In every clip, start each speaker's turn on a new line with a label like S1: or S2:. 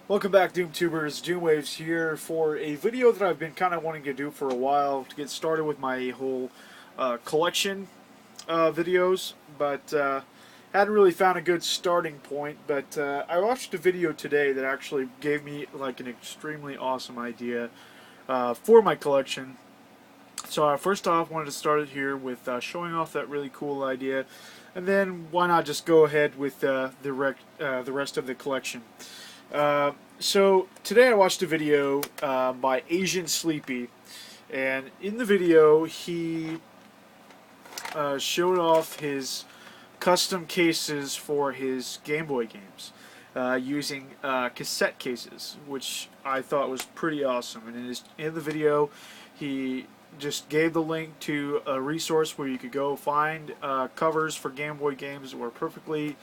S1: Welcome back, DoomTubers. Doomwaves here for a video that I've been kind of wanting to do for a while to get started with my whole collection videos, but hadn't really found a good starting point. But I watched a video today that actually gave me like an extremely awesome idea for my collection. So first off, wanted to start it here with showing off that really cool idea, and then why not just go ahead with the rest of the collection. So today I watched a video by AsianSleepy, and in the video he showed off his custom cases for his Game Boy games using cassette cases, which I thought was pretty awesome. And in the video, he just gave the link to a resource where you could go find covers for Game Boy games that were perfectly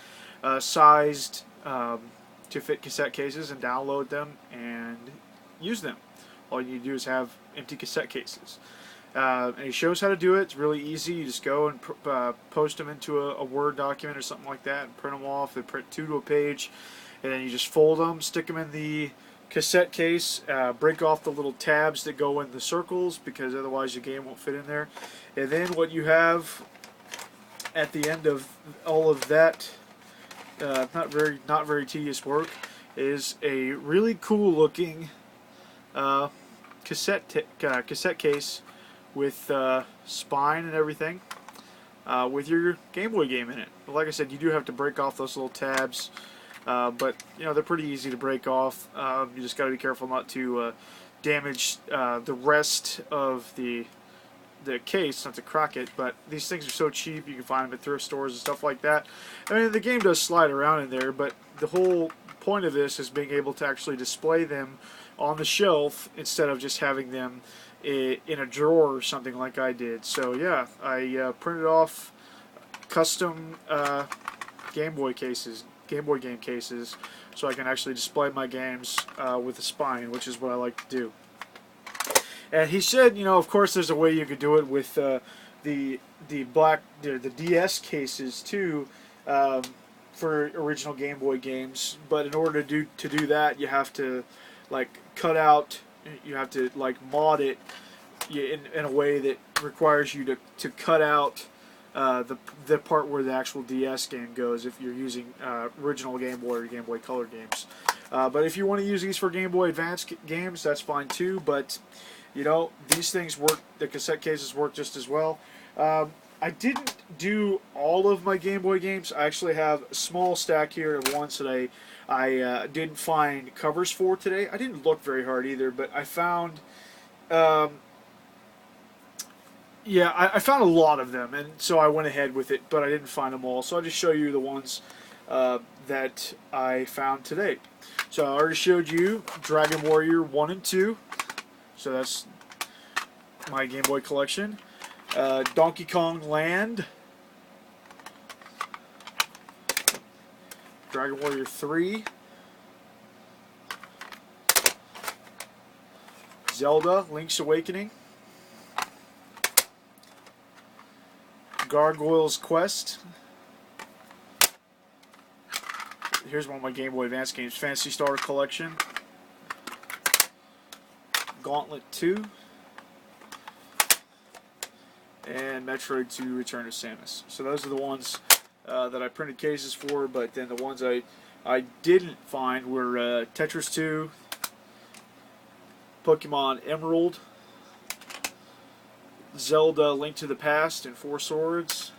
S1: sized to fit cassette cases and download them and use them. All you need to do is have empty cassette cases. And he shows how to do it. It's really easy. You just go and post them into a Word document or something like that and print them off. They print two to a page, and then you just fold them, stick them in the cassette case, break off the little tabs that go in the circles because otherwise your game won't fit in there. And then what you have at the end of all of that, not very tedious work, is a really cool looking cassette case with spine and everything, with your Game Boy game in it. But like I said, you do have to break off those little tabs, but you know they're pretty easy to break off. You just got to be careful not to damage the rest of the case, not to crack it. But these things are so cheap, you can find them at thrift stores and stuff like that. I mean, the game does slide around in there, but the whole point of this is being able to actually display them on the shelf instead of just having them in a drawer or something like I did. So yeah, I printed off custom Game Boy game cases, so I can actually display my games with a spine, which is what I like to do. And he said, you know, of course, there's a way you could do it with the DS cases too, for original Game Boy games. But in order to do that, you have to like cut out. You have to like mod it in a way that requires you to cut out the part where the actual DS game goes if you're using original Game Boy or Game Boy Color games. But if you want to use these for Game Boy Advance games, that's fine too. But you know, these things work. The cassette cases work just as well. I didn't do all of my Game Boy games. I actually have a small stack here of ones that I didn't find covers for today. I didn't look very hard either, but I found, yeah, I found a lot of them, and so I went ahead with it, but I didn't find them all. So I'll just show you the ones that I found today. So I already showed you Dragon Warrior 1 and 2. So that's my Game Boy collection. Donkey Kong Land, Dragon Warrior 3, Zelda, Link's Awakening, Gargoyle's Quest. Here's one of my Game Boy Advance games, Phantasy Star Collection, Gauntlet 2, and Metroid 2 Return of Samus. So those are the ones that I printed cases for, but then the ones I didn't find were Tetris 2, Pokemon Emerald, Zelda Link to the Past and Four Swords,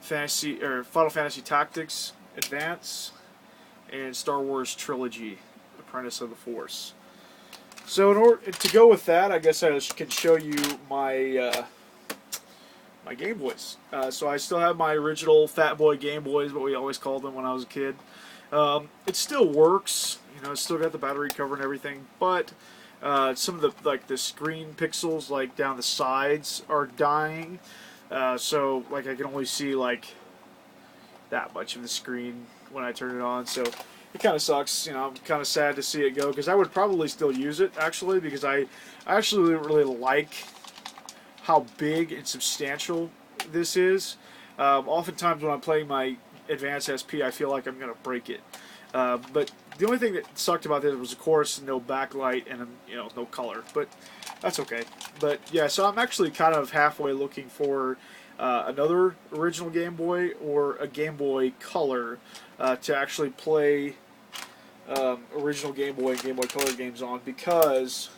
S1: Final Fantasy Tactics Advance, and Star Wars Trilogy Apprentice of the Force. So in order to go with that, I guess I can show you my my Game Boys. So I still have my original Fat Boy Game Boys, what we always called them when I was a kid. It still works, you know. It's still got the battery cover and everything, but some of the screen pixels like down the sides are dying. So like I can only see like that much of the screen when I turn it on. So it kind of sucks, you know. I'm kind of sad to see it go because I would probably still use it actually, because I actually really like how big and substantial this is. Oftentimes when I'm playing my Advanced SP, I feel like I'm going to break it. But the only thing that sucked about this was, of course, no backlight and no color. But that's okay. But yeah, so I'm actually kind of halfway looking for another original Game Boy or a Game Boy Color to actually play original Game Boy and Game Boy Color games on, because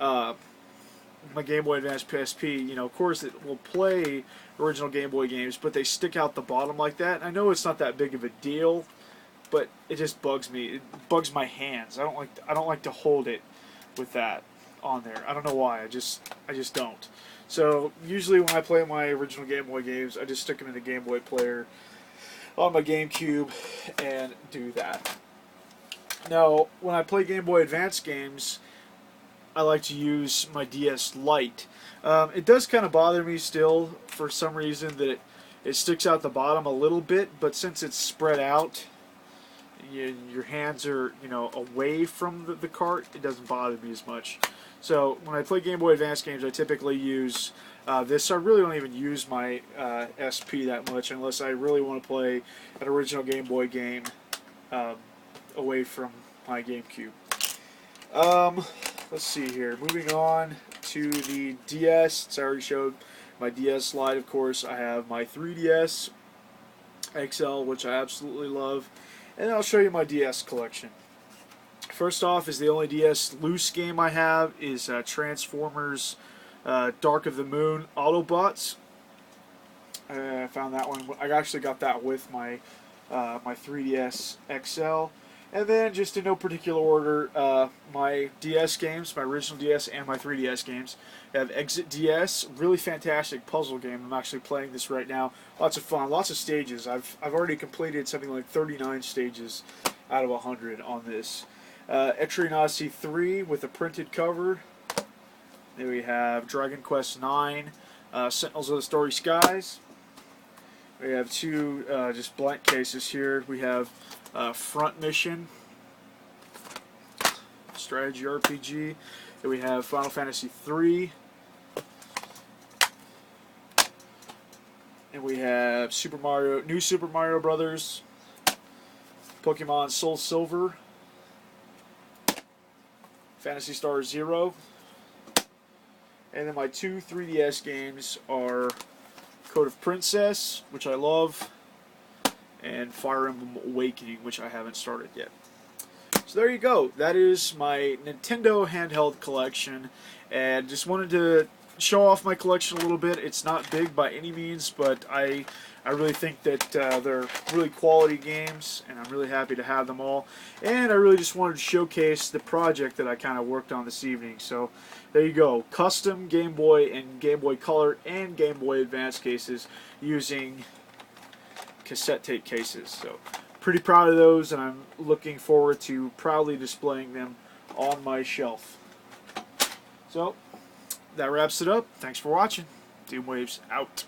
S1: my Game Boy Advance PSP, of course it will play original Game Boy games, but they stick out the bottom like that. And I know it's not that big of a deal, but it just bugs me. It bugs my hands. I don't like to hold it with that on there. I don't know why. I just don't. So usually when I play my original Game Boy games, I just stick them in the Game Boy player on my GameCube and do that. Now, when I play Game Boy Advance games, I like to use my DS Lite. It does kind of bother me still, for some reason, that it sticks out the bottom a little bit, but since it's spread out, your hands are away from the cart, it doesn't bother me as much. So when I play Game Boy Advance games, I typically use this. So I really don't even use my SP that much unless I really want to play an original Game Boy game away from my GameCube. Let's see here. Moving on to the DS. Since I already showed my DS Lite, of course, I have my 3DS XL, which I absolutely love. And I'll show you my DS collection. First off, is the only DS loose game I have is Transformers Dark of the Moon Autobots. I found that one. I actually got that with my my 3DS XL. And then, just in no particular order, my DS games, my original DS and my 3DS games. I have Exit DS, really fantastic puzzle game. I'm actually playing this right now. Lots of fun, lots of stages. I've already completed something like 39 stages out of 100 on this. Etrian 3 with a printed cover. Then we have Dragon Quest IX, Sentinels of the Starry Skies. We have two just blank cases here. We have Front Mission, strategy RPG. Then we have Final Fantasy III. And we have New Super Mario Brothers, Pokemon Soul Silver, Phantasy Star Zero. And then my two 3DS games are Code of Princess, which I love, and Fire Emblem Awakening, which I haven't started yet. So there you go. That is my Nintendo Handheld collection, and just wanted to show off my collection a little bit. It's not big by any means, but I really think that they're really quality games, and I'm really happy to have them all. And I really just wanted to showcase the project that I kind of worked on this evening. So there you go. Custom Game Boy and Game Boy Color and Game Boy Advance cases using cassette tape cases. So pretty proud of those, and I'm looking forward to proudly displaying them on my shelf. So that wraps it up. Thanks for watching. Doomwaves out.